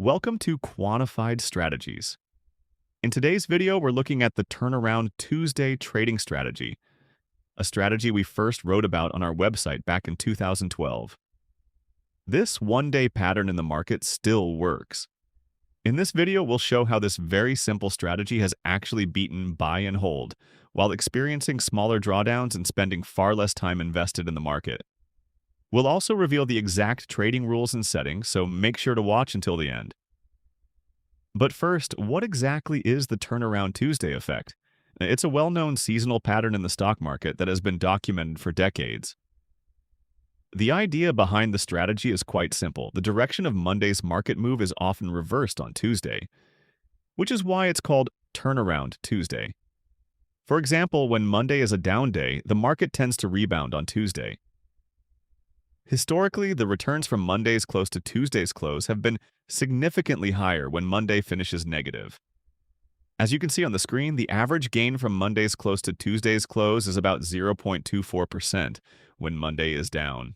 Welcome to Quantified Strategies. In today's video, we're looking at the Turnaround Tuesday trading strategy, a strategy we first wrote about on our website back in 2012. This one-day pattern in the market still works. In this video, we'll show how this very simple strategy has actually beaten buy and hold, while experiencing smaller drawdowns and spending far less time invested in the market. We'll also reveal the exact trading rules and settings, so make sure to watch until the end. But first, what exactly is the Turnaround Tuesday effect? It's a well-known seasonal pattern in the stock market that has been documented for decades. The idea behind the strategy is quite simple. The direction of Monday's market move is often reversed on Tuesday, which is why it's called Turnaround Tuesday. For example, when Monday is a down day, the market tends to rebound on Tuesday. Historically, the returns from Monday's close to Tuesday's close have been significantly higher when Monday finishes negative. As you can see on the screen, the average gain from Monday's close to Tuesday's close is about 0.24% when Monday is down.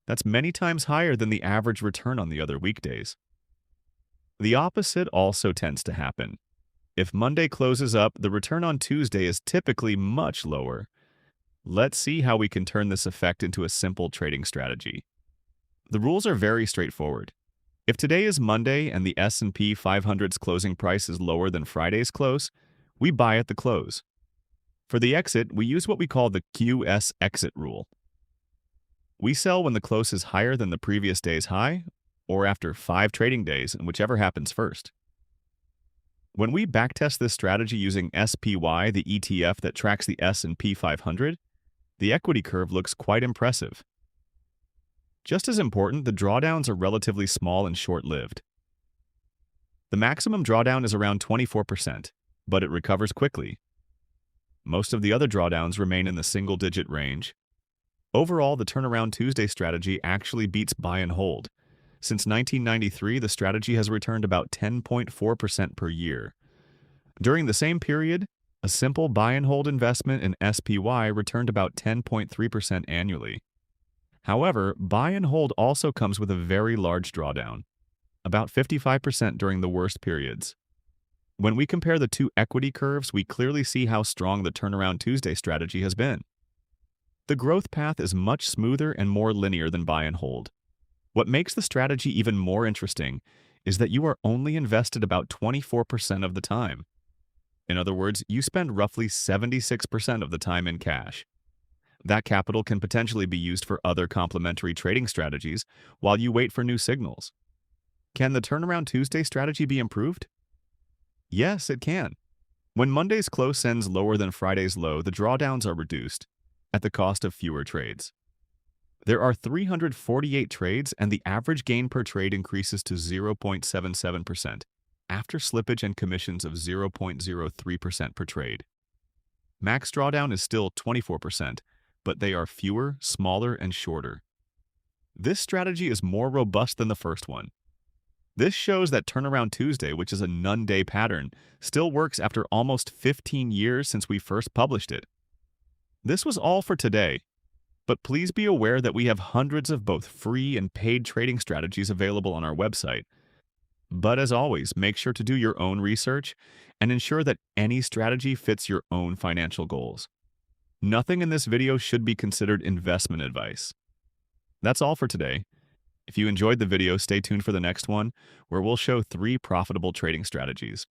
That's many times higher than the average return on the other weekdays. The opposite also tends to happen. If Monday closes up, the return on Tuesday is typically much lower. Let's see how we can turn this effect into a simple trading strategy. The rules are very straightforward. If today is Monday and the S&P 500's closing price is lower than Friday's close, we buy at the close. For the exit, we use what we call the QS exit rule. We sell when the close is higher than the previous day's high, or after 5 trading days, and whichever happens first. When we backtest this strategy using SPY, the ETF that tracks the S&P 500, the equity curve looks quite impressive. Just as important, the drawdowns are relatively small and short-lived. The maximum drawdown is around 24%, but it recovers quickly. Most of the other drawdowns remain in the single-digit range. Overall, the Turnaround Tuesday strategy actually beats buy and hold. Since 1993, the strategy has returned about 10.4% per year. During the same period, a simple buy and hold investment in SPY returned about 10.3% annually. However, buy and hold also comes with a very large drawdown, about 55% during the worst periods. When we compare the two equity curves, we clearly see how strong the Turnaround Tuesday strategy has been. The growth path is much smoother and more linear than buy and hold. What makes the strategy even more interesting is that you are only invested about 24% of the time. In other words, you spend roughly 76% of the time in cash. That capital can potentially be used for other complementary trading strategies while you wait for new signals. Can the Turnaround Tuesday strategy be improved? Yes, it can. When Monday's close ends lower than Friday's low, the drawdowns are reduced, at the cost of fewer trades. There are 348 trades, and the average gain per trade increases to 0.77%, after slippage and commissions of 0.03% per trade. Max drawdown is still 24%, but they are fewer, smaller, and shorter. This strategy is more robust than the first one. This shows that Turnaround Tuesday, which is a none-day pattern, still works after almost 15 years since we first published it. This was all for today, but please be aware that we have hundreds of both free and paid trading strategies available on our website. But as always, make sure to do your own research and ensure that any strategy fits your own financial goals. Nothing in this video should be considered investment advice. That's all for today. If you enjoyed the video, stay tuned for the next one, where we'll show 3 profitable trading strategies.